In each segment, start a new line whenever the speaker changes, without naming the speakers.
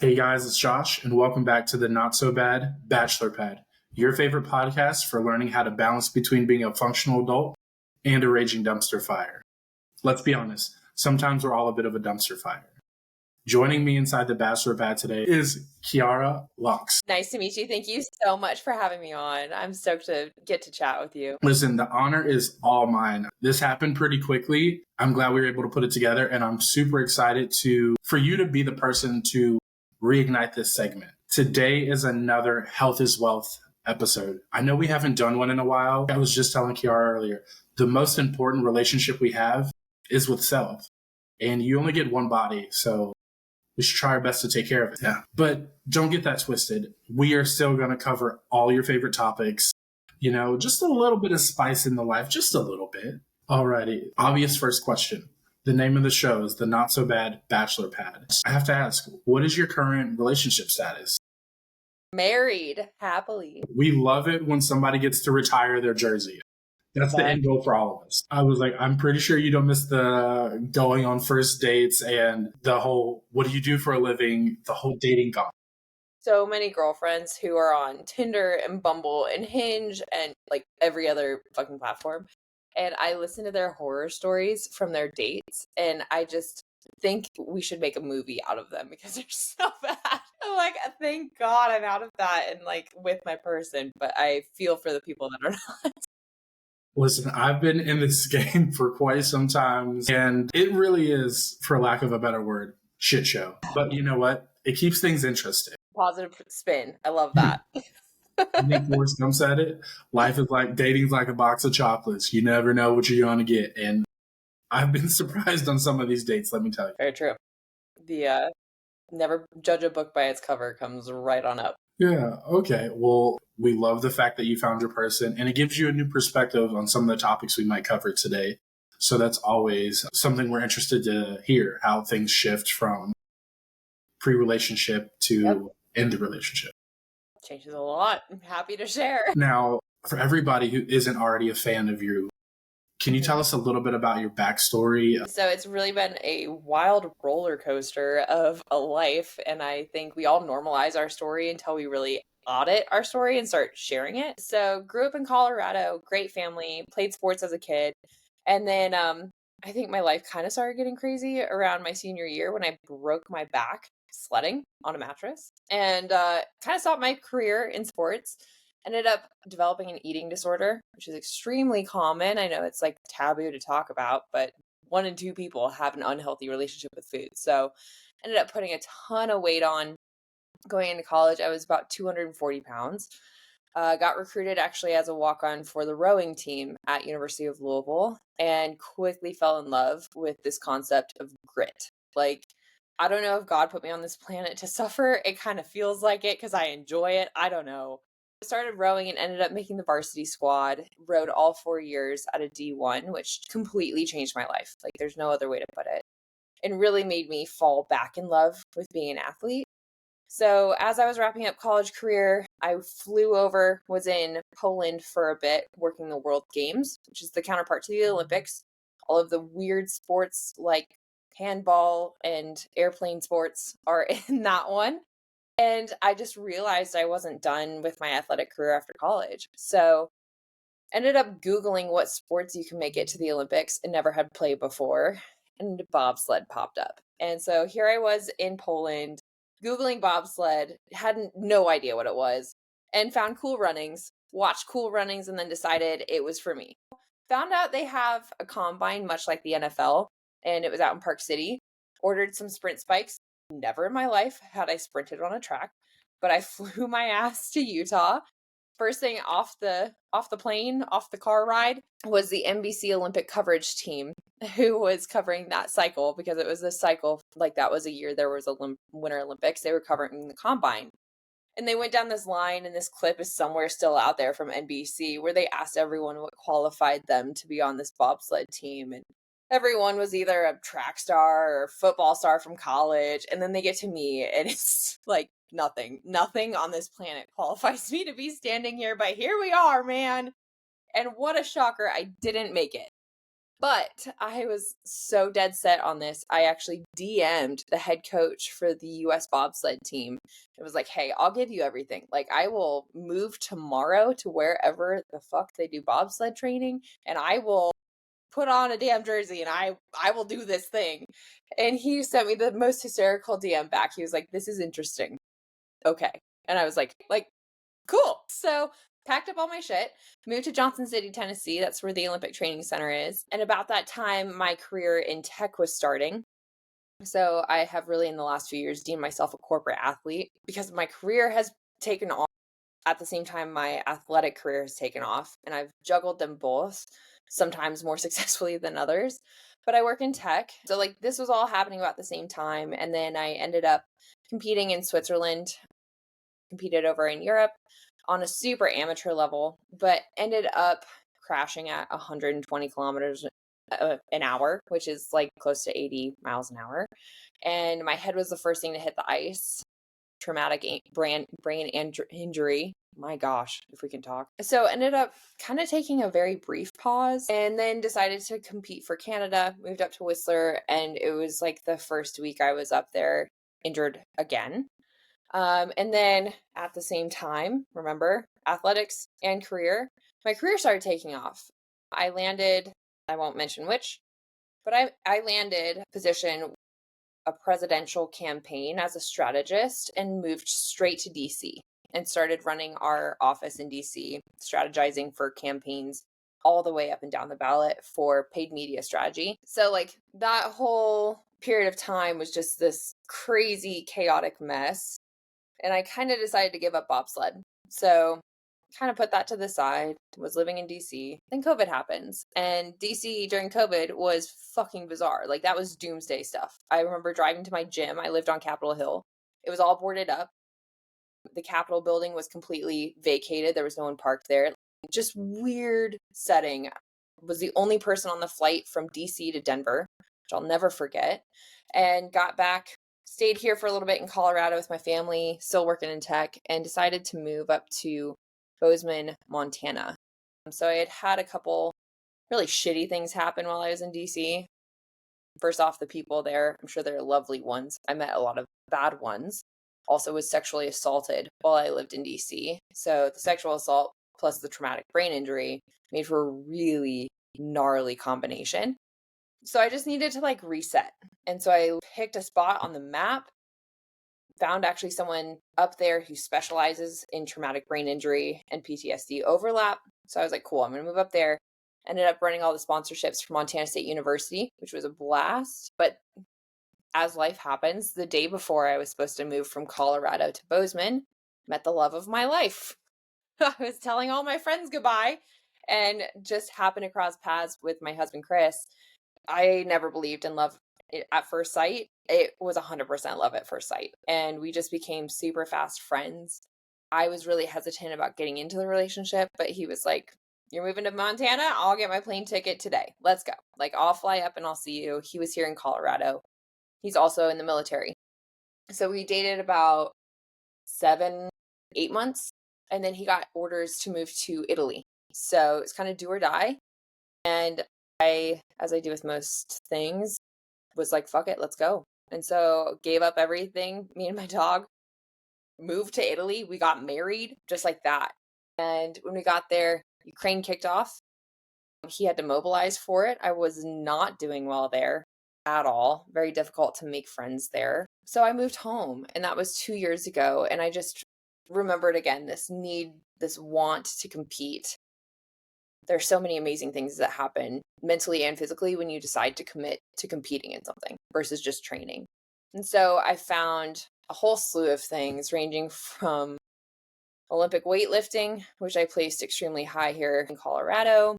Hey guys, it's Josh, and welcome back to the Not So Bad Bachelor Pad, your favorite podcast for learning how to balance between being a functional adult and a raging dumpster fire. Let's be honest, sometimes we're all a bit of a dumpster fire. Joining me inside the Bachelor Pad today is Kiara, Loucks.
Nice to meet you. Thank you so much for having me on. I'm stoked to get to chat with you.
Listen, the honor is all mine. This happened pretty quickly. I'm glad we were able to put it together, and I'm super excited for you to be the person to reignite this segment. Today is another Health is Wealth episode. I know we haven't done one in a while. I was just telling Kiara earlier, the most important relationship we have is with self. And you only get one body, so we should try our best to take care of it. Yeah. But don't get that twisted. We are still going to cover all your favorite topics. You know, just a little bit of spice in the life, just a little bit. Alrighty. Obvious first question. The name of the show is the Not So Bad Bachelor Pad. I have to ask, what is your current relationship status?
Married, happily.
We love it when somebody gets to retire their jersey. That's the end goal for all of us. I was like, I'm pretty sure you don't miss the going on first dates and the whole, what do you do for a living, the whole dating gauntlet.
So many girlfriends who are on Tinder and Bumble and Hinge and like every other fucking platform. And I listen to their horror stories from their dates, and I just think we should make a movie out of them because they're so bad. I'm like, thank God I'm out of that and like with my person, but I feel for the people that are not.
Listen, I've been in this game for quite some time, and it really is, for lack of a better word, shit show. But you know what? It keeps things interesting.
Positive spin. I love that.
I think Forrest Gump said it. Life is like dating's like a box of chocolates. You never know what you're going to get. And I've been surprised on some of these dates, let me tell you.
Very true. The never judge a book by its cover comes right on up.
Yeah, okay. Well, we love the fact that you found your person, and it gives you a new perspective on some of the topics we might cover today. So that's always something we're interested to hear, how things shift from pre-relationship to in the relationship.
Changes a lot. I'm happy to share.
Now, for everybody who isn't already a fan of you, can you tell us a little bit about your backstory?
So it's really been a wild roller coaster of a life. And I think we all normalize our story until we really audit our story and start sharing it. So grew up in Colorado, great family, played sports as a kid. And then I think my life kind of started getting crazy around my senior year when I broke my back sledding on a mattress and kind of stopped my career in sports. Ended up developing an eating disorder, which is extremely common. I know it's like taboo to talk about, but 1 in 2 people have an unhealthy relationship with food. So ended up putting a ton of weight on. Going into college, I was about 240 pounds. Got recruited actually as a walk-on for the rowing team at University of Louisville and quickly fell in love with this concept of grit. Like, I don't know if God put me on this planet to suffer. It kind of feels like it because I enjoy it. I don't know. I started rowing and ended up making the varsity squad, rowed all 4 years at a D1, which completely changed my life. Like, there's no other way to put it. And really made me fall back in love with being an athlete. So as I was wrapping up college career, I flew over, was in Poland for a bit, working the World Games, which is the counterpart to the Olympics. All of the weird sports like handball and airplane sports are in that one. And I just realized I wasn't done with my athletic career after college. So ended up Googling what sports you can make it to the Olympics and never had played before. And bobsled popped up. And so here I was in Poland, Googling bobsled, had no idea what it was, and found Cool Runnings, watched Cool Runnings, and then decided it was for me. Found out they have a combine much like the NFL, and it was out in Park City. Ordered some sprint spikes. Never in my life had I sprinted on a track, but I flew my ass to Utah. First thing off the plane, off the car ride, was the NBC Olympic coverage team who was covering that cycle because it was a cycle, like that was a year there was a Winter Olympics. They were covering the combine. And they went down this line, and this clip is somewhere still out there from NBC where they asked everyone what qualified them to be on this bobsled team. And everyone was either a track star or football star from college. And then they get to me, and it's like, nothing on this planet qualifies me to be standing here, but here we are, man. And what a shocker, I didn't make it. But I was so dead set on this. I actually DM'd the head coach for the US bobsled team. It was like, hey, I'll give you everything. Like, I will move tomorrow to wherever the fuck they do bobsled training, and I will put on a damn jersey and I will do this thing. And he sent me the most hysterical DM back. He was like, this is interesting. Okay. And I was like, cool. So packed up all my shit, moved to Johnson City, Tennessee. That's where the Olympic Training Center is. And about that time, my career in tech was starting. So I have really, in the last few years, deemed myself a corporate athlete because my career has taken off. At the same time, my athletic career has taken off, and I've juggled them both, sometimes more successfully than others. But I work in tech. So, like, this was all happening about the same time. And then I ended up competing in Switzerland, competed over in Europe on a super amateur level, but ended up crashing at 120 kilometers an hour, which is like close to 80 miles an hour. And my head was the first thing to hit the ice. Traumatic brain injury. My gosh, if we can talk. So ended up kind of taking a very brief pause and then decided to compete for Canada, moved up to Whistler, and it was like the first week I was up there injured again. And then at the same time, remember, athletics and career, my career started taking off. I landed, I won't mention which, but I landed position a presidential campaign as a strategist and moved straight to DC and started running our office in DC, strategizing for campaigns all the way up and down the ballot for paid media strategy. So, like, that whole period of time was just this crazy, chaotic mess. And I kind of decided to give up bobsled. So, kind of put that to the side, was living in DC. Then COVID happens. And DC during COVID was fucking bizarre. Like, that was doomsday stuff. I remember driving to my gym. I lived on Capitol Hill. It was all boarded up. The Capitol building was completely vacated. There was no one parked there. Just weird setting. Was the only person on the flight from DC to Denver, which I'll never forget. And got back, stayed here for a little bit in Colorado with my family, still working in tech, and decided to move up to Bozeman, Montana. So I had a couple really shitty things happen while I was in DC. First off, the people there, I'm sure they're lovely ones. I met a lot of bad ones. Also was sexually assaulted while I lived in DC. So the sexual assault plus the traumatic brain injury made for a really gnarly combination. So I just needed to like reset. And so I picked a spot on the map, found actually someone up there who specializes in traumatic brain injury and PTSD overlap. So I was like, cool, I'm going to move up there. Ended up running all the sponsorships for Montana State University, which was a blast. But as life happens, the day before I was supposed to move from Colorado to Bozeman, met the love of my life. I was telling all my friends goodbye and just happened to cross paths with my husband, Chris. I never believed in love at first sight. It was 100% love at first sight. And we just became super fast friends. I was really hesitant about getting into the relationship, but he was like, you're moving to Montana? I'll get my plane ticket today. Let's go. Like, I'll fly up and I'll see you. He was here in Colorado. He's also in the military. So we dated about 7, 8 months. And then he got orders to move to Italy. So it's kind of do or die. And I, as I do with most things, was like, fuck it, let's go. And so gave up everything, me and my dog, moved to Italy. We got married just like that. And when we got there, Ukraine kicked off. He had to mobilize for it. I was not doing well there at all. Very difficult to make friends there. So I moved home, and that was 2 years ago. And I just remembered again this need, this want to compete. There's so many amazing things that happen mentally and physically when you decide to commit to competing in something versus just training. And so I found a whole slew of things ranging from Olympic weightlifting, which I placed extremely high here in Colorado.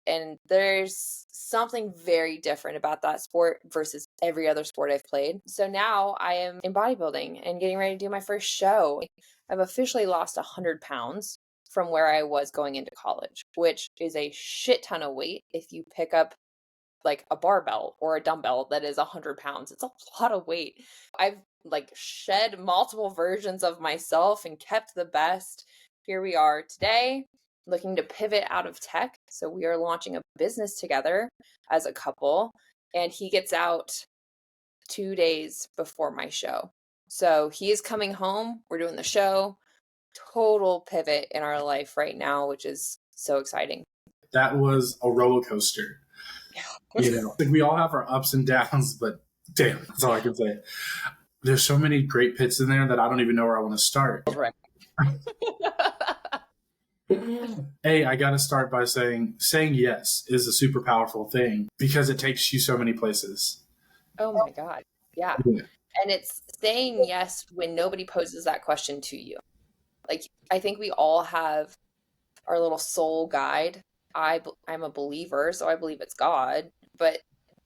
And there's something very different about that sport versus every other sport I've played. So now I am in bodybuilding and getting ready to do my first show. I've officially lost 100 pounds from where I was going into college, which is a shit ton of weight if you pick up like a barbell or a dumbbell that is 100 pounds. It's a lot of weight. I've like shed multiple versions of myself and kept the best. Here we are today. looking to pivot out of tech. So we are launching a business together as a couple, and he gets out 2 days before my show. So he is coming home. We're doing the show. Total pivot in our life right now, which is so exciting.
That was a roller coaster. Like we all have our ups and downs, but damn, that's all I can say. There's so many great pits in there that I don't even know where I want to start.
Right.
Hey, I got to start by saying yes is a super powerful thing because it takes you so many places.
Oh my God. Yeah. And it's saying yes when nobody poses that question to you. Like, I think we all have our little soul guide. I'm a believer, so I believe it's God. But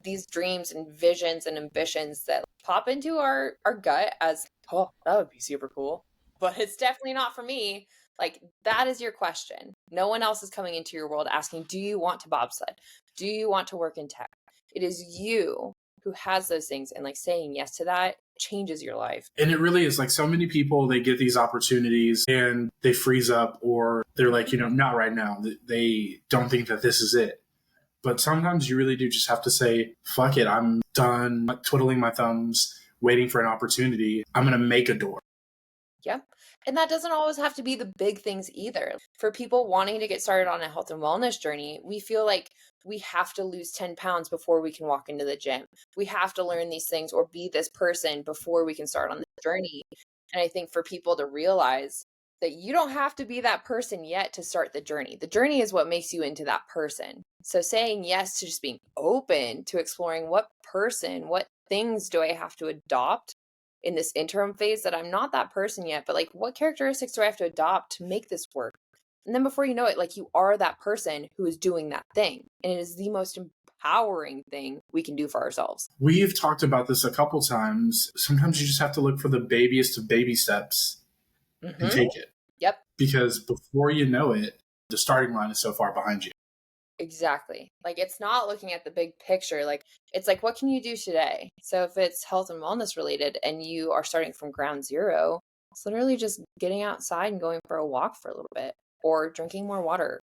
these dreams and visions and ambitions that pop into our gut as, oh, that would be super cool. But it's definitely not for me. Like, that is your question. No one else is coming into your world asking, do you want to bobsled? Do you want to work in tech? It is you who has those things, and like saying yes to that changes your life.
And it really is like so many people, they get these opportunities and they freeze up or they're like, not right now. They don't think that this is it. But sometimes you really do just have to say, fuck it, I'm done twiddling my thumbs, waiting for an opportunity. I'm going to make a door.
Yeah. And that doesn't always have to be the big things either. For people wanting to get started on a health and wellness journey, we feel like we have to lose 10 pounds before we can walk into the gym. We have to learn these things or be this person before we can start on the journey. And I think for people to realize that you don't have to be that person yet to start the journey. The journey is what makes you into that person. So saying yes to just being open to exploring what things do I have to adopt in this interim phase that I'm not that person yet, but like what characteristics do I have to adopt to make this work? And then before you know it, like you are that person who is doing that thing. And it is the most empowering thing we can do for ourselves.
We've talked about this a couple times. Sometimes you just have to look for the babiest of baby steps and take it.
Yep.
Because before you know it, the starting line is so far behind you.
Exactly. Like it's not looking at the big picture. Like it's like, what can you do today? So if it's health and wellness related and you are starting from ground zero, it's literally just getting outside and going for a walk for a little bit or drinking more water.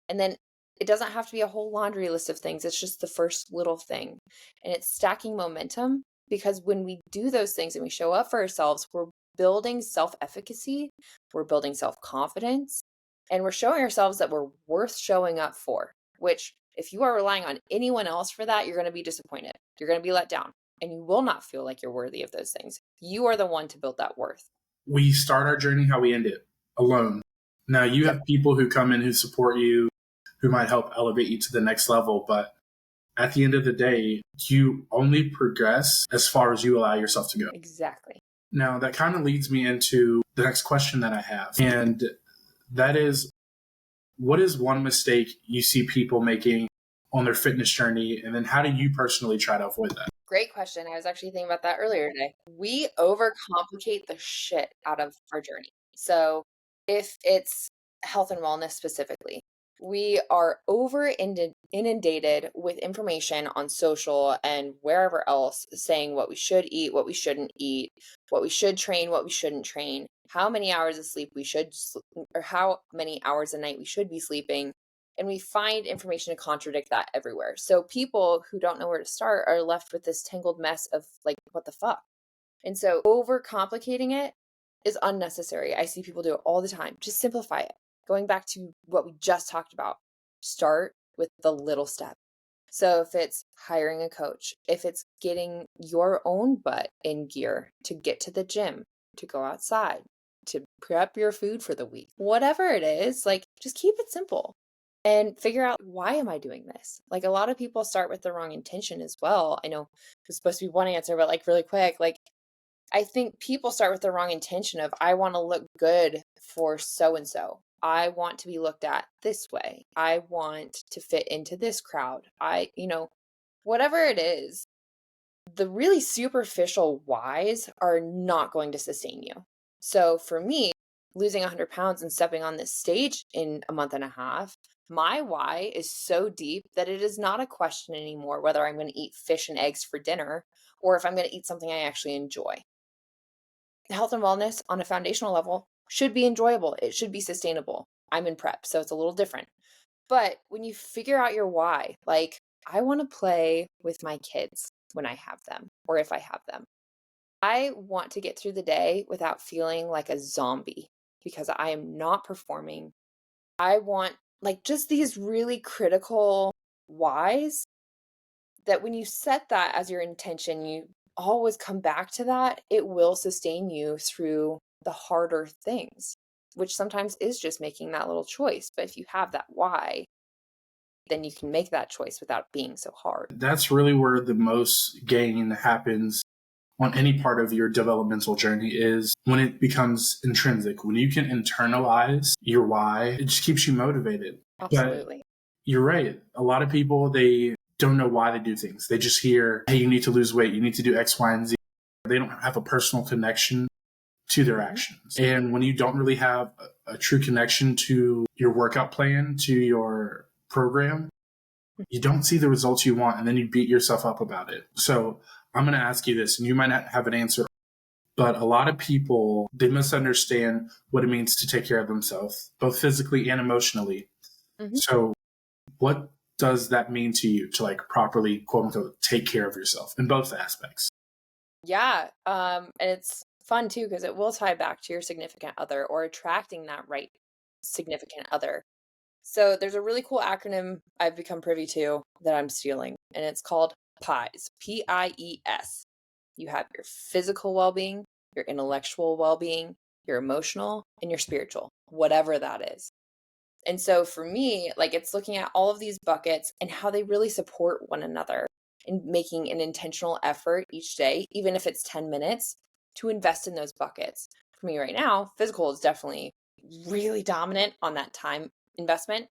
And then it doesn't have to be a whole laundry list of things. It's just the first little thing. And it's stacking momentum because when we do those things and we show up for ourselves, we're building self-efficacy, we're building self-confidence, and we're showing ourselves that we're worth showing up for. Which, if you are relying on anyone else for that, you're going to be disappointed. You're going to be let down, and you will not feel like you're worthy of those things. You are the one to build that worth.
We start our journey how we end it, alone. Now, you have people who come in who support you, who might help elevate you to the next level, but at the end of the day, you only progress as far as you allow yourself to go.
Exactly.
Now, that kind of leads me into the next question that I have, and that is, what is one mistake you see people making on their fitness journey? And then how do you personally try to avoid that?
Great question. I was actually thinking about that earlier today. We overcomplicate the shit out of our journey. So if it's health and wellness specifically, we are inundated with information on social and wherever else saying what we should eat, what we shouldn't eat, what we should train, what we shouldn't train, how many hours of sleep we should, or how many hours a night we should be sleeping. And we find information to contradict that everywhere. So people who don't know where to start are left with this tangled mess of like, what the fuck? And so overcomplicating it is unnecessary. I see people do it all the time. Just simplify it. Going back to what we just talked about, start with the little step. So if it's hiring a coach, if it's getting your own butt in gear to get to the gym, to go outside, to prep your food for the week, whatever it is, like just keep it simple and figure out, why am I doing this? Like a lot of people start with the wrong intention as well. I know it's supposed to be one answer, but like really quick, like I think people start with the wrong intention of, I want to look good for so-and-so. I want to be looked at this way. I want to fit into this crowd. Whatever it is, the really superficial whys are not going to sustain you. So for me, losing 100 pounds and stepping on this stage in a month and a half, my why is so deep that it is not a question anymore whether I'm going to eat fish and eggs for dinner or if I'm going to eat something I actually enjoy. Health and wellness on a foundational level should be enjoyable. It should be sustainable. I'm in prep, so it's a little different. But when you figure out your why, like, I want to play with my kids when I have them or if I have them. I want to get through the day without feeling like a zombie because I am not performing. I want, like, just these really critical whys that when you set that as your intention, you always come back to that. It will sustain you through the harder things, which sometimes is just making that little choice. But if you have that why, then you can make that choice without being so hard.
That's really where the most gain happens on any part of your developmental journey, is when it becomes intrinsic. When you can internalize your why, it just keeps you motivated.
Absolutely.
But you're right. A lot of people, they don't know why they do things. They just hear, hey, you need to lose weight. You need to do X, Y, and Z. They don't have a personal connection to their actions. And when you don't really have a true connection to your workout plan, to your program, you don't see the results you want, and then you beat yourself up about it. So I'm going to ask you this, and you might not have an answer, but a lot of people, they misunderstand what it means to take care of themselves, both physically and emotionally. So what does that mean to you to, like, properly, quote unquote, take care of yourself in both aspects?
Yeah. And it's fun too, because it will tie back to your significant other or attracting that right significant other. So there's a really cool acronym I've become privy to that I'm stealing, and it's called PIES, PIES. You have your physical well-being, your intellectual well-being, your emotional, and your spiritual, whatever that is. And so for me, like, it's looking at all of these buckets and how they really support one another and making an intentional effort each day, even if it's 10 minutes, to invest in those buckets. For me right now, physical is definitely really dominant on that time investment.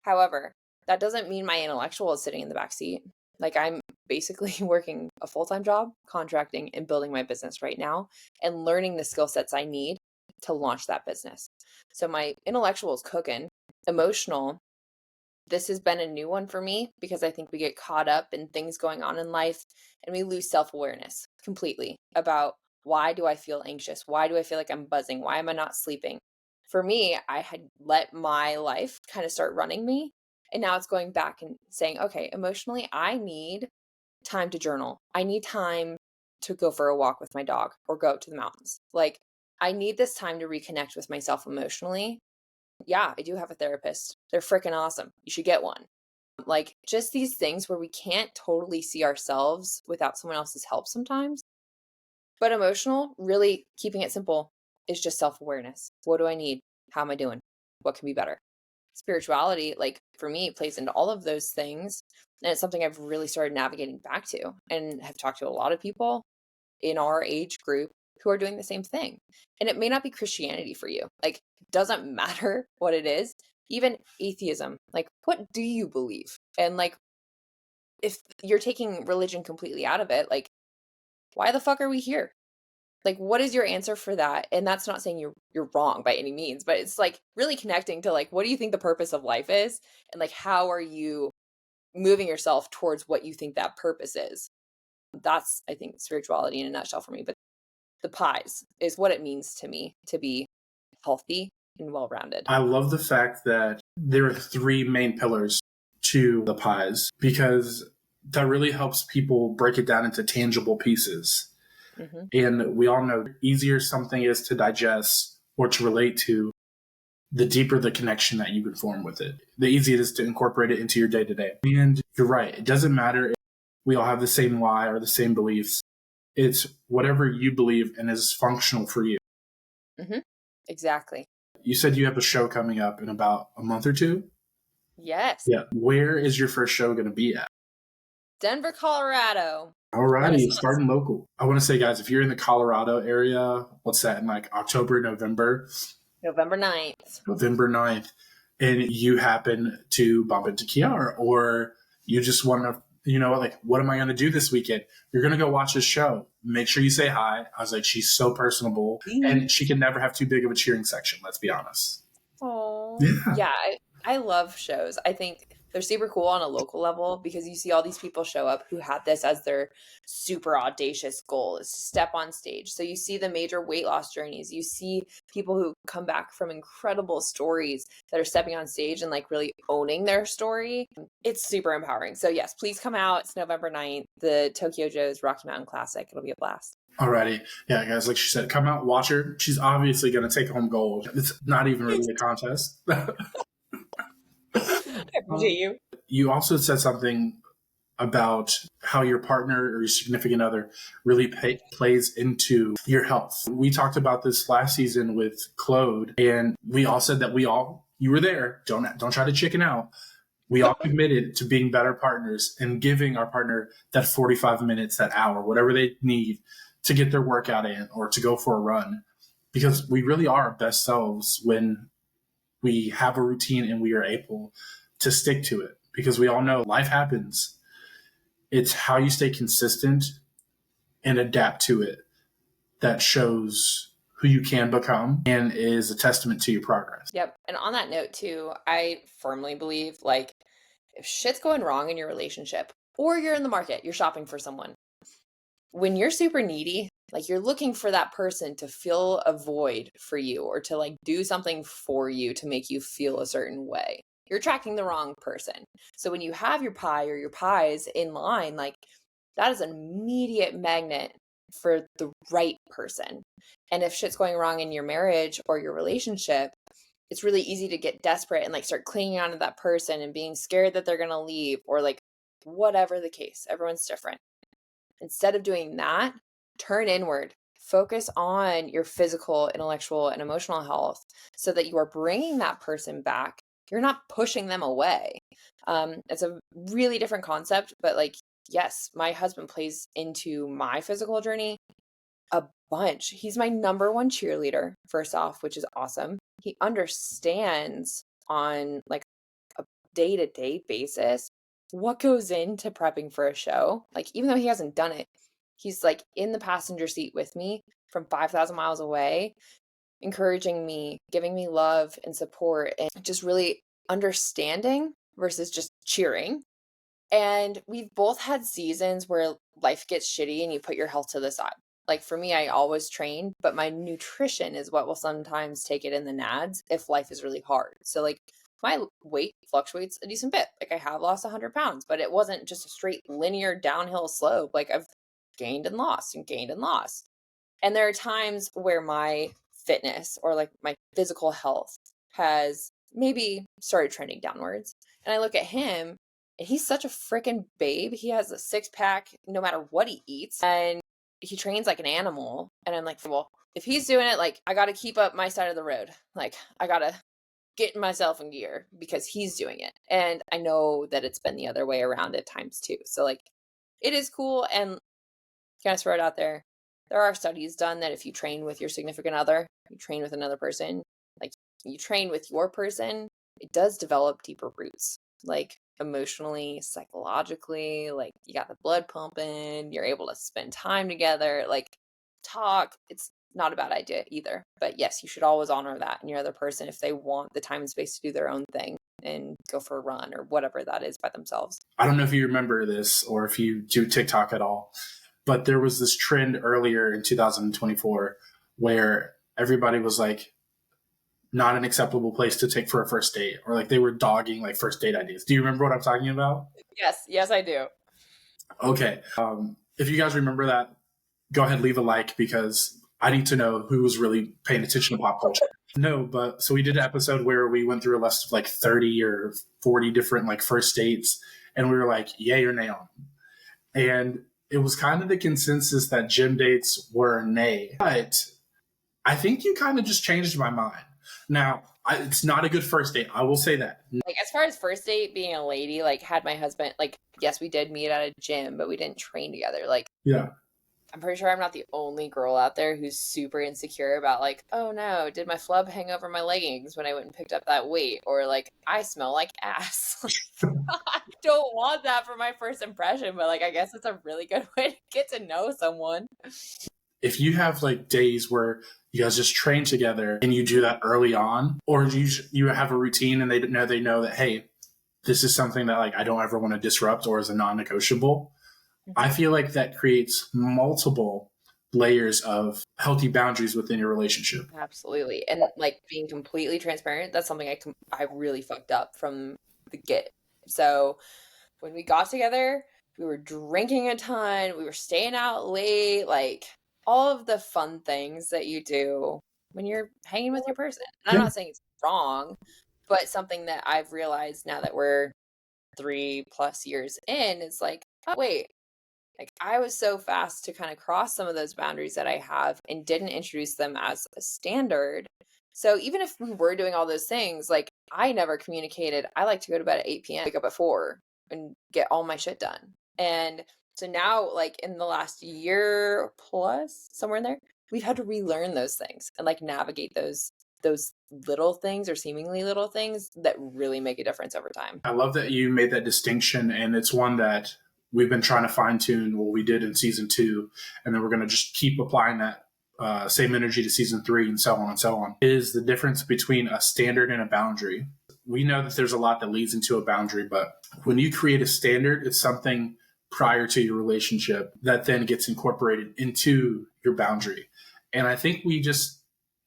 However, that doesn't mean my intellectual is sitting in the back seat. Like, I'm basically working a full-time job, contracting, and building my business right now and learning the skill sets I need to launch that business. So my intellectual is cooking. Emotional, this has been a new one for me because I think we get caught up in things going on in life and we lose self-awareness completely about, why do I feel anxious? Why do I feel like I'm buzzing? Why am I not sleeping? For me, I had let my life kind of start running me. And now it's going back and saying, okay, emotionally, I need time to journal. I need time to go for a walk with my dog or go to the mountains. Like, I need this time to reconnect with myself emotionally. Yeah, I do have a therapist. They're freaking awesome. You should get one. Like, just these things where we can't totally see ourselves without someone else's help sometimes. But emotional, really keeping it simple, is just self-awareness. What do I need? How am I doing? What can be better? Spirituality, like, for me, plays into all of those things. And it's something I've really started navigating back to and have talked to a lot of people in our age group who are doing the same thing. And it may not be Christianity for you. Like, it doesn't matter what it is. Even atheism, like, what do you believe? And, like, if you're taking religion completely out of it, like, why the fuck are we here? Like, what is your answer for that? And that's not saying you're wrong by any means, but it's like really connecting to, like, what do you think the purpose of life is? And, like, how are you moving yourself towards what you think that purpose is? That's, I think, spirituality in a nutshell for me. But the pies is what it means to me to be healthy and well-rounded.
I love the fact that there are three main pillars to the pies, because that really helps people break it down into tangible pieces. And we all know the easier something is to digest or to relate to, the deeper the connection that you can form with it. The easier it is to incorporate it into your day to day. And you're right. It doesn't matter if we all have the same why or the same beliefs. It's whatever you believe and is functional for you.
Exactly.
You said you have a show coming up in about a month or two?
Yes.
Yeah. Where is your first show going to be at?
Denver, Colorado.
Alrighty, starting local. I want to say, guys, if you're in the Colorado area, what's that, in like October, November?
November 9th.
November 9th, and you happen to bump into Kiara, or you just want to, like, what am I going to do this weekend? You're going to go watch this show. Make sure you say hi. I was like, she's so personable, and she can never have too big of a cheering section, let's be honest.
Oh,
Yeah.
yeah. I love shows. I think They're super cool on a local level because you see all these people show up who had this as their super audacious goal, is to step on stage. So you see the major weight loss journeys. You see people who come back from incredible stories that are stepping on stage and like really owning their story. It's super empowering. So yes, please come out. It's November 9th, the Tokyo Joe's Rocky Mountain Classic. It'll be a blast.
Alrighty. Yeah, guys, like she said, come out, watch her. She's obviously going to take home gold. It's not even really a contest.
I appreciate you.
You also said something about how your partner or your significant other really plays into your health. We talked about this last season with Claude, and we all said that you were there. Don't try to chicken out. We all committed to being better partners and giving our partner that 45 minutes, that hour, whatever they need to get their workout in or to go for a run, because we really are our best selves when we have a routine and we are able to stick to it, because we all know life happens. It's how you stay consistent and adapt to it that shows who you can become and is a testament to your progress.
Yep. And on that note too, I firmly believe like if shit's going wrong in your relationship or you're in the market, you're shopping for someone, when you're super needy, like you're looking for that person to fill a void for you or to like do something for you to make you feel a certain way, you're attracting the wrong person. So when you have your pie or your pies in line, like that is an immediate magnet for the right person. And if shit's going wrong in your marriage or your relationship, it's really easy to get desperate and like start clinging on to that person and being scared that they're going to leave or like whatever the case. Everyone's different. Instead of doing that, turn inward. Focus on your physical, intellectual, and emotional health so that you are bringing that person back. You're not pushing them away. It's a really different concept, but like, yes, my husband plays into my physical journey a bunch. He's my number one cheerleader, first off, which is awesome. He understands on like a day-to-day basis what goes into prepping for a show. Like, even though he hasn't done it, he's like in the passenger seat with me from 5,000 miles away, encouraging me, giving me love and support, and just really understanding versus just cheering. And we've both had seasons where life gets shitty and you put your health to the side. Like for me, I always train, but my nutrition is what will sometimes take it in the nads if life is really hard. So like my weight fluctuates a decent bit. Like I have lost 100 pounds, but it wasn't just a straight linear downhill slope. Like I've gained and lost and gained and lost. And there are times where my fitness or like my physical health has maybe started trending downwards. And I look at him and he's such a freaking babe. He has a 6-pack no matter what he eats. And he trains like an animal. And I'm like, well, if he's doing it, like I got to keep up my side of the road. Like I got to get myself in gear because he's doing it. And I know that it's been the other way around at times too. So like it is cool. And can I throw it out there? There are studies done that if you train with your significant other, you train with another person, like you train with your person, it does develop deeper roots, like emotionally, psychologically, like you got the blood pumping, you're able to spend time together, like talk. It's not a bad idea either. But yes, you should always honor that in your other person if they want the time and space to do their own thing and go for a run or whatever that is by themselves.
I don't know if you remember this or if you do TikTok at all, but there was this trend earlier in 2024 where everybody was like, not an acceptable place to take for a first date, or like they were dogging like first date ideas. Do you remember what I'm talking about?
Yes, I do.
Okay. If you guys remember that, go ahead, leave a like, because I need to know who was really paying attention to pop culture. No, but so we did an episode where we went through a list of like 30 or 40 different like first dates, and we were like, yay or nay on them. And it was kind of the consensus that gym dates were nay. But I think you kind of just changed my mind. Now, it's not a good first date. I will say that.
Like as far as first date, being a lady, like had my husband, like yes, we did meet at a gym, but we didn't train together. Like
yeah.
I'm pretty sure I'm not the only girl out there who's super insecure about like, oh no, did my flub hang over my leggings when I went and picked up that weight? Or like, I smell like ass. I don't want that for my first impression, but like, I guess it's a really good way to get to know someone.
If you have like days where you guys just train together and you do that early on, or you have a routine and they know that, hey, this is something that like I don't ever want to disrupt or is a non-negotiable.
Mm-hmm.
I feel like that creates multiple layers of healthy boundaries within your relationship.
Absolutely. And like being completely transparent, that's something I really fucked up from the get. So when we got together, we were drinking a ton, we were staying out late, like all of the fun things that you do when you're hanging with your person. And I'm not saying it's wrong, but something that I've realized now that we're 3+ years in is like, oh, wait, like I was so fast to kind of cross some of those boundaries that I have and didn't introduce them as a standard. So even if we were doing all those things, like I never communicated, I like to go to bed at 8 p.m., wake up at 4 and get all my shit done. And so now, like in the last year plus, somewhere in there, we've had to relearn those things and like navigate those little things or seemingly little things that really make a difference over time.
I love that you made that distinction, and it's one that we've been trying to fine tune what we did in season 2, and then we're going to just keep applying that same energy to season 3 and so on and so on, is the difference between a standard and a boundary. We know that there's a lot that leads into a boundary, but when you create a standard, it's something prior to your relationship that then gets incorporated into your boundary. And I think we just,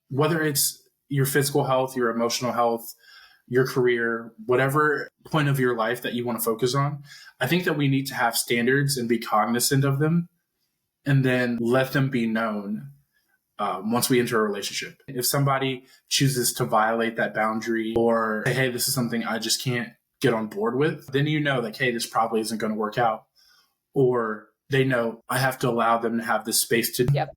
whether it's your physical health, your emotional health, your career, whatever point of your life that you want to focus on, I think that we need to have standards and be cognizant of them and then let them be known once we enter a relationship. If somebody chooses to violate that boundary or say, hey, this is something I just can't get on board with, then you know like, hey, this probably isn't going to work out. Or they know I have to allow them to have this space to,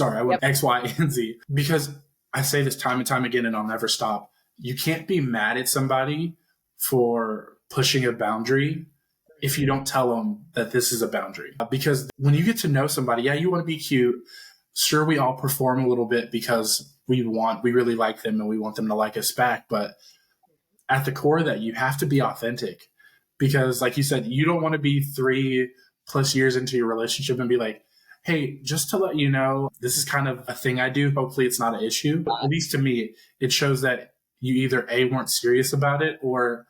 I went X, Y, and Z. Because I say this time and time again, and I'll never stop. You can't be mad at somebody for pushing a boundary if you don't tell them that this is a boundary. Because when you get to know somebody, yeah, you want to be cute. Sure, we all perform a little bit because we really like them and we want them to like us back. But at the core of that, you have to be authentic. Because like you said, you don't want to be 3+ years into your relationship and be like, hey, just to let you know, this is kind of a thing I do. Hopefully it's not an issue. At least to me, it shows that you either A, weren't serious about it, or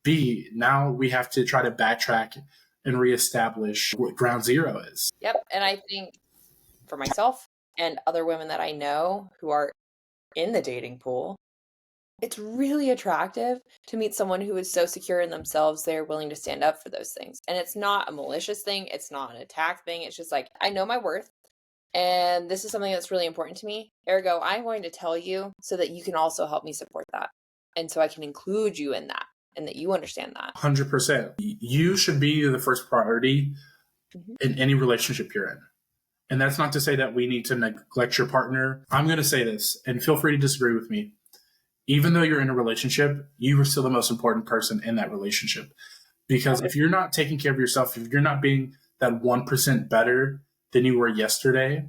B, now we have to try to backtrack and reestablish what ground zero is.
Yep. And I think for myself and other women that I know who are in the dating pool, it's really attractive to meet someone who is so secure in themselves, they're willing to stand up for those things. And it's not a malicious thing. It's not an attack thing. It's just like, I know my worth. And this is something that's really important to me. Ergo, I'm going to tell you so that you can also help me support that. And so I can include you in that and that you understand that.
100%. You should be the first priority in any relationship you're in. And that's not to say that we need to neglect your partner. I'm going to say this, and feel free to disagree with me. Even though you're in a relationship, you are still the most important person in that relationship. Because if you're not taking care of yourself, if you're not being that 1% better than you were yesterday,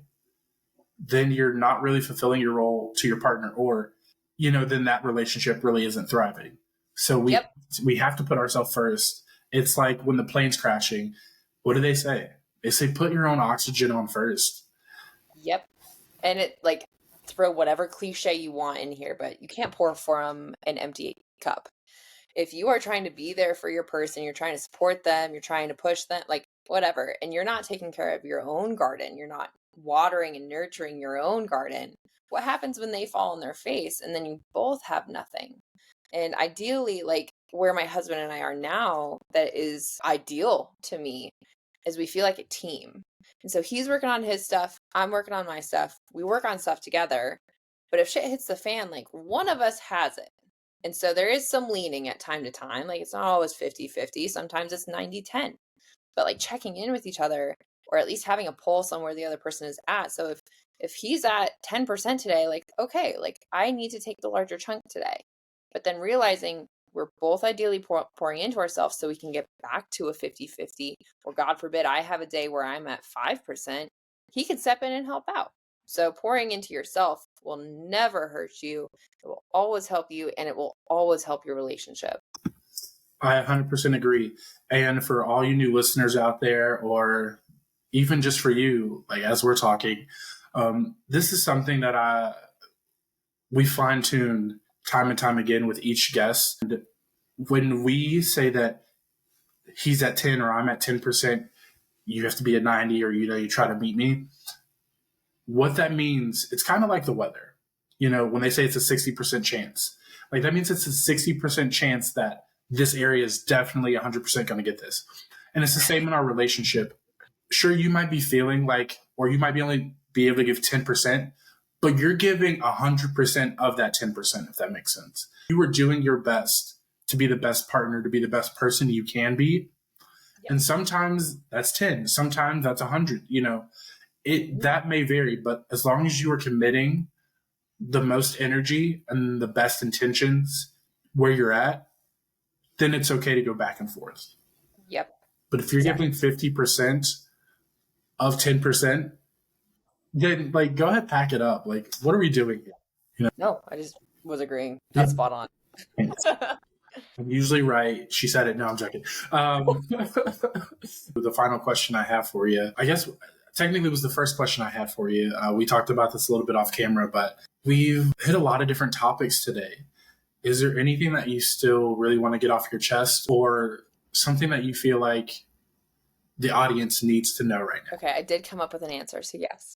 then you're not really fulfilling your role to your partner, or, then that relationship really isn't thriving. So we have to put ourselves first. It's like when the plane's crashing, what do they say? They say, put your own oxygen on first.
Yep. And it like, throw whatever cliche you want in here, but you can't pour from an empty cup. If you are trying to be there for your person, you're trying to support them, you're trying to push them, like whatever, and you're not taking care of your own garden, you're not watering and nurturing your own garden, what happens when they fall on their face and then you both have nothing? And ideally, like where my husband and I are now, that is ideal to me, is we feel like a team. And so he's working on his stuff, I'm working on my stuff. We work on stuff together. But if shit hits the fan, like one of us has it. And so there is some leaning at time to time. Like it's not always 50-50. Sometimes it's 90-10. But like checking in with each other, or at least having a pulse on where the other person is at. So if he's at 10% today, like, okay, like I need to take the larger chunk today. But then realizing we're both ideally pouring into ourselves so we can get back to a 50-50, or God forbid I have a day where I'm at 5%, he can step in and help out. So pouring into yourself will never hurt you. It will always help you, and it will always help your relationship.
I 100% agree. And for all you new listeners out there, or even just for you, like as we're talking, this is something that we fine tune time and time again with each guest. And when we say that he's at 10 or I'm at 10%, you have to be at 90, or, you try to meet me. What that means, it's kind of like the weather. When they say it's a 60% chance, like that means it's a 60% chance that this area is definitely 100% going to get this. And it's the same in our relationship. Sure, you might be feeling like, or you might be only be able to give 10%, but you're giving 100% of that 10%, if that makes sense. You are doing your best to be the best partner, to be the best person you can be. Yeah. And sometimes that's 10, sometimes that's 100, that may vary, but as long as you are committing the most energy and the best intentions where you're at, then it's okay to go back and forth.
Yep.
But if you're giving 50% of 10%, then go ahead, pack it up. What are we doing?
No, I just was agreeing. That's spot on.
I'm usually right. She said it. No, I'm joking. The final question I have for you, I guess technically it was the first question I had for you. We talked about this a little bit off camera, but we've hit a lot of different topics today. Is there anything that you still really want to get off your chest, or something that you feel like the audience needs to know right now?
Okay, I did come up with an answer, so yes.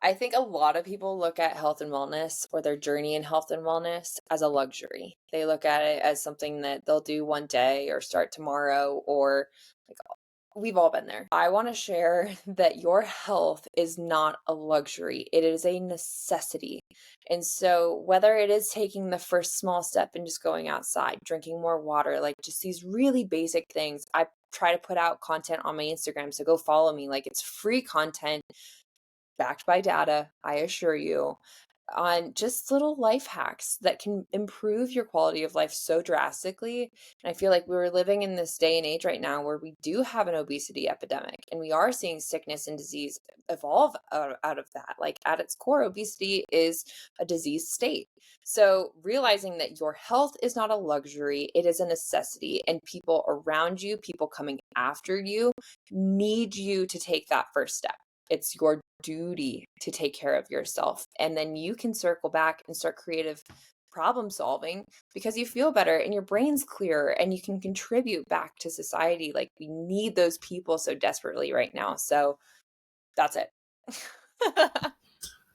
I think a lot of people look at health and wellness, or their journey in health and wellness, as a luxury. They look at it as something that they'll do one day or start tomorrow, or we've all been there. I want to share that your health is not a luxury. It is a necessity. And so whether it is taking the first small step and just going outside, drinking more water, just these really basic things. I try to put out content on my Instagram, so go follow me. It's free content backed by data, I assure you, on just little life hacks that can improve your quality of life so drastically. And I feel like we're living in this day and age right now where we do have an obesity epidemic, and we are seeing sickness and disease evolve out of that. At its core, obesity is a disease state. So realizing that your health is not a luxury, it is a necessity, and people around you, people coming after you, need you to take that first step. It's your duty to take care of yourself. And then you can circle back and start creative problem solving because you feel better and your brain's clearer and you can contribute back to society. We need those people so desperately right now. So that's it.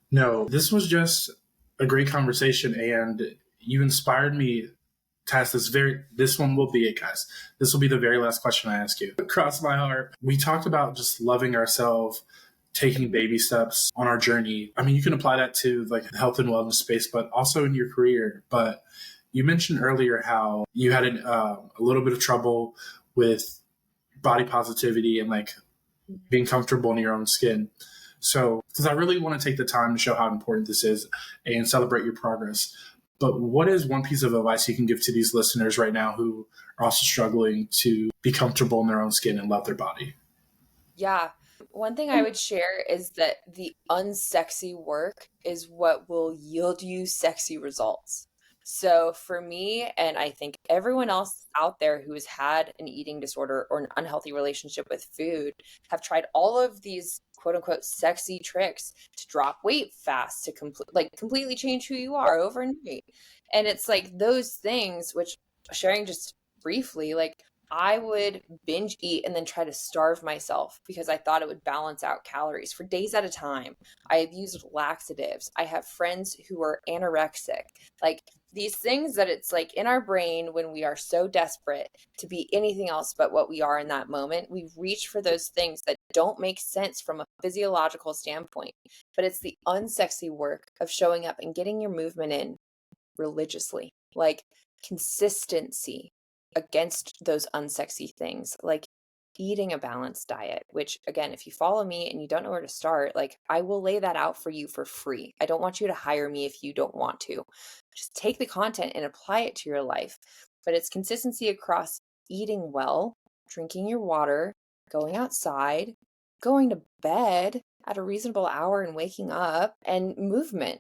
No, this was just a great conversation, and you inspired me to ask this one will be it, guys. This will be the very last question I ask you. Across my heart. We talked about just loving ourselves, taking baby steps on our journey. I mean, you can apply that to the health and wellness space, but also in your career. But you mentioned earlier how you had a little bit of trouble with body positivity and being comfortable in your own skin. So, because I really want to take the time to show how important this is and celebrate your progress. But what is one piece of advice you can give to these listeners right now who are also struggling to be comfortable in their own skin and love their body?
Yeah. One thing I would share is that the unsexy work is what will yield you sexy results. So for me, and I think everyone else out there who has had an eating disorder or an unhealthy relationship with food, have tried all of these quote unquote sexy tricks to drop weight fast, to completely change who you are overnight. And it's those things, which sharing just briefly, I would binge eat and then try to starve myself because I thought it would balance out calories for days at a time. I have used laxatives. I have friends who are anorexic. These things that it's in our brain when we are so desperate to be anything else but what we are in that moment, we reach for those things that don't make sense from a physiological standpoint. But it's the unsexy work of showing up and getting your movement in religiously, consistency against those unsexy things, eating a balanced diet, which again, if you follow me and you don't know where to start, I will lay that out for you for free. I don't want you to hire me if you don't want to. Just take the content and apply it to your life. But it's consistency across eating well, drinking your water, going outside, going to bed at a reasonable hour and waking up, and movement,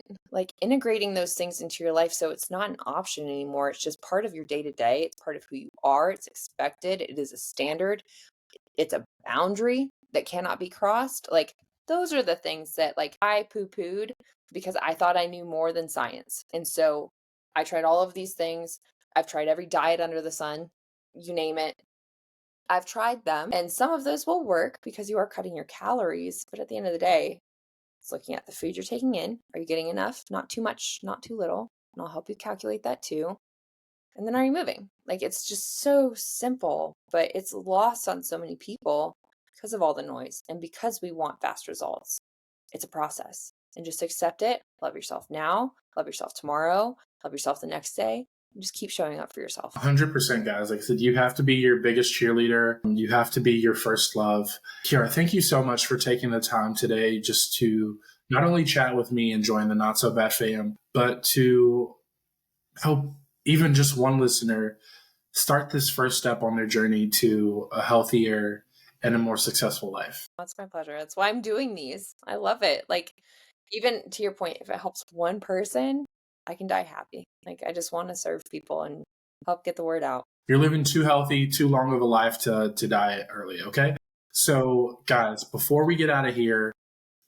integrating those things into your life so it's not an option anymore. It's just part of your day to day. It's part of who you are. It's expected. It is a standard. It's a boundary that cannot be crossed. Those are the things that I poo-pooed because I thought I knew more than science. And so I tried all of these things. I've tried every diet under the sun, you name it. I've tried them, and some of those will work because you are cutting your calories. But at the end of the day, it's looking at the food you're taking in. Are you getting enough? Not too much, not too little. And I'll help you calculate that too. And then are you moving? Like, it's just so simple, but it's lost on so many people because of all the noise and because we want fast results. It's a process, and just accept it. Love yourself now, love yourself tomorrow, love yourself the next day, and just keep showing up for yourself.
100%, guys. Like I said, you have to be your biggest cheerleader. You have to be your first love. Kiara, thank you so much for taking the time today just to not only chat with me and join the Not So Bad fam, but to help even just one listener start this first step on their journey to a healthier and a more successful life.
That's my pleasure. That's why I'm doing these. I love it. Like, even to your point, if it helps one person, I can die happy. Like, I just want to serve people and help get the word out.
You're living too healthy, too long of a life to die early, okay? So, guys, before we get out of here,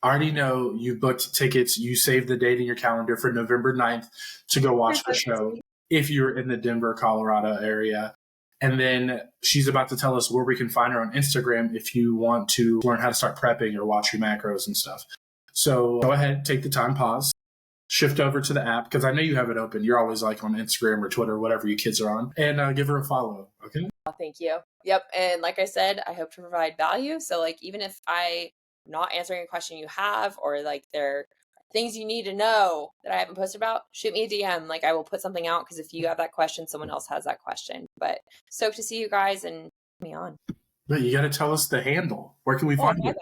I already know you booked tickets. You saved the date in your calendar for November 9th to go watch the show if you're in the Denver, Colorado area. And then she's about to tell us where we can find her on Instagram if you want to learn how to start prepping or watch your macros and stuff. So go ahead, take the time, pause, shift over to the app, because I know you have it open. You're always like on Instagram or Twitter, whatever you kids are on, and give her a follow, okay?
Oh, thank you. Yep. And like I said, I hope to provide value. So, like, even if I'm not answering a question you have, or like there are things you need to know that I haven't posted about, shoot me a DM. Like, I will put something out, because if you have that question, someone else has that question. But stoked to see you guys and me on.
But you got to tell us the handle. Where can we find you?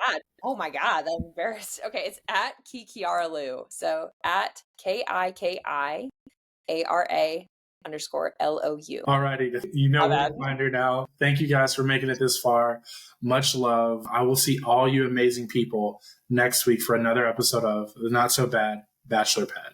Oh my God, I'm embarrassed. Okay, it's at Kiara Lou. So at KIKIARA_LOU.
Alrighty, you know where to find her now. Thank you guys for making it this far. Much love. I will see all you amazing people next week for another episode of the Not So Bad Bachelor Pad.